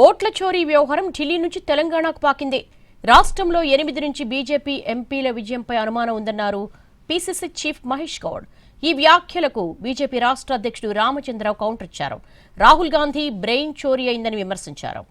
ఓట్ల చోరీ వ్యవహారం ఢిల్లీ నుంచి తెలంగాణకు పాకింది. రాష్ట్రంలో 8 నుంచి బీజేపీ ఎంపీల విజయంపై అనుమానం ఉందన్నారు పీసీసీ చీఫ్ మహేష్ గౌడ్. ఈ వ్యాఖ్యలకు బీజేపీ రాష్ట్ర అధ్యక్షుడు రామచంద్రరావు కౌంటర్ ఇచ్చారు. రాహుల్ గాంధీ బ్రెయిన్ చోరీ అయిందని విమర్శించారు.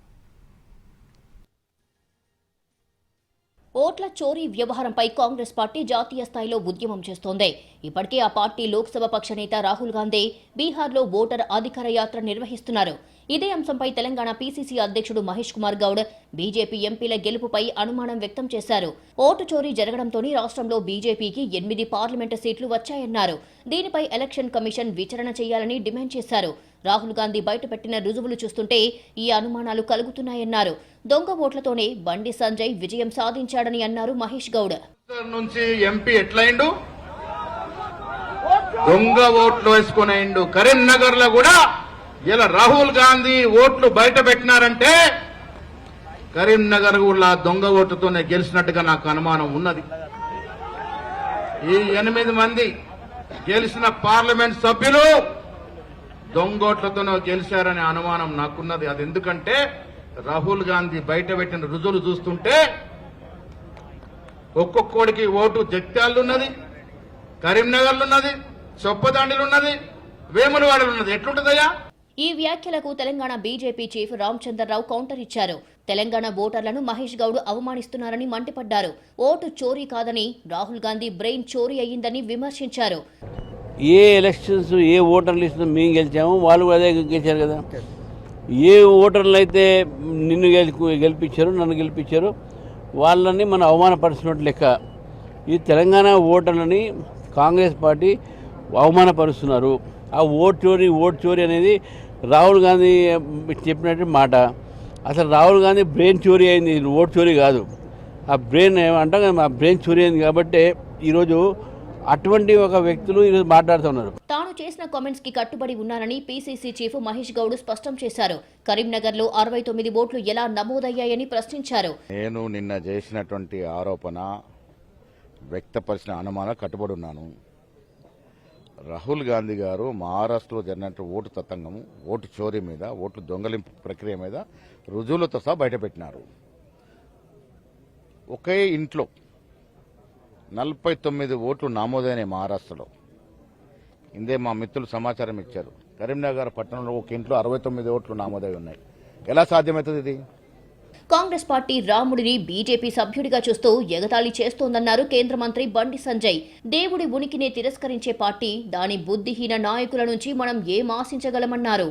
ఓట్ల చోరీ వ్యవహారంపై కాంగ్రెస్ పార్టీ జాతీయ స్థాయిలో ఉద్యమం చేస్తోంది. ఇప్పటికే ఆ పార్టీ లోక్సభ పక్ష నేత రాహుల్ గాంధీ బీహార్లో ఓటర్ అధికార యాత్ర నిర్వహిస్తున్నారు. ఇదే అంశంపై తెలంగాణ పీసీసీ అధ్యక్షుడు మహేష్ కుమార్ గౌడ్ బీజేపీ ఎంపీల గెలుపుపై అనుమానం వ్యక్తం చేశారు. ఓటు చోరీ జరగడంతోనే రాష్ట్రంలో బీజేపీకి 8 పార్లమెంటు సీట్లు వచ్చాయన్నారు. దీనిపై ఎలక్షన్ కమిషన్ విచారణ చేయాలని డిమాండ్ చేశారు. రాహుల్ గాంధీ బయటపెట్టిన రుజువులు చూస్తుంటే ఈ అనుమానాలు కలుగుతున్నాయన్నారు. దొంగ ఓట్లతోనే బండి సంజయ్ విజయం సాధించాడని అన్నారు మహేష్ గౌడ్. నుంచి ఎంపీ ఎట్లయిండు, దొంగ ఓట్లు వేసుకునేండు. కరీంనగర్ లో కూడా ఇలా రాహుల్ గాంధీ ఓట్లు బయట పెట్టినారంటే కరీంనగర్ కూడా దొంగ ఓట్లతోనే గెలిచినట్టుగా నాకు అనుమానం ఉన్నది. ఈ 8 మంది గెలిచిన పార్లమెంట్ సభ్యులు దొంగోట్లతోనే గెలిచారనే అనుమానం నాకున్నది. అది ఎందుకంటే రాహుల్ గాంధీ బయట పెట్టిన రుజువులు చూస్తుంటే ఒక్కొక్కడికి ఓటు జగిత్యాలలో ఉన్నది, కరీంనగర్లో ఉన్నది, చొప్పదండిలో ఉన్నది, వేములవాడలో ఉన్నది. ఎట్లుంటుందయ్యా? ఈ వ్యాఖ్యలకు Telangana BJP chief Ramachandra Rao counter ఇచ్చారు. తెలంగాణ ఓటర్లను మహేష్ గౌడ్ అవమానిస్తున్నారని మండిపడ్డారు. ఓటు చోరీ కాదని, రాహుల్ గాంధీ బ్రెయిన్ చోరీ అయ్యిందని విమర్శించారు. ఏ ఎలక్షన్స్ ఏ ఓటర్ లిస్ట్ మేము గెలిచామో వాళ్ళు అదే గెలిచారు కదా. ఏ ఓటర్లు అయితే నిన్ను గెలిపించారు, నన్ను గెలిపించారు, వాళ్ళని మనం అవమానపరుస్తున్నట్టు లెక్క. ఈ తెలంగాణ ఓటర్లని కాంగ్రెస్ పార్టీ అవమానపరుస్తున్నారు. ఆ ఓటు చోరీ అనేది రాహుల్ గాంధీ చెప్పినట్టు మాట. అసలు రాహుల్ గాంధీ బ్రెయిన్ చోరీ అయింది, ఓటు చోరీ కాదు. ఆ బ్రెయిన్ అంటాం కదా, ఆ బ్రెయిన్ చోరీ అయింది కాబట్టి ఈరోజు అటువంటి ఒక వ్యక్తులు ఈరోజు మాట్లాడుతున్నారు. తాను చేసిన కామెంట్స్ కి కట్టుబడి ఉన్నారని పీసీసీ చీఫ్ మహేష్ గౌడ్ స్పష్టం చేశారు. కరీంనగర్ లో 69 ఓట్లు ఎలా నమోదయ్యాయని ప్రశ్నించారు. నేను నిన్న చేసినటువంటి ఆరోపణ వ్యక్తపరిచిన అనుమానం కట్టుబడి ఉన్నాను. రాహుల్ గాంధీ గారు మహారాష్ట్రలో జరిగినట్టు ఓటు తతంగము, ఓటు చోరీ మీద, ఓట్లు దొంగలింపు ప్రక్రియ మీద రుజువులతో సహా బయటపెట్టినారు. ఒకే ఇంట్లో 49 ఓట్లు నమోదైన మహారాష్ట్రలో. ఇందే మా మిత్రులు సమాచారం ఇచ్చారు. కరీంనగర్ పట్టణంలో ఒక ఇంట్లో 69 ఓట్లు నమోదై ఉన్నాయి. ఎలా సాధ్యమవుతుంది ఇది? కాంగ్రెస్ పార్టీ రాముడిని బీజేపీ సభ్యుడిగా చూస్తూ ఎగతాళి చేస్తోందన్నారు కేంద్ర మంత్రి బండి సంజయ్. దేవుడి ఉనికినే తిరస్కరించే పార్టీ, దాని బుద్ధిహీన నాయకుల నుంచి మనం ఏం ఆశించగలమన్నారు.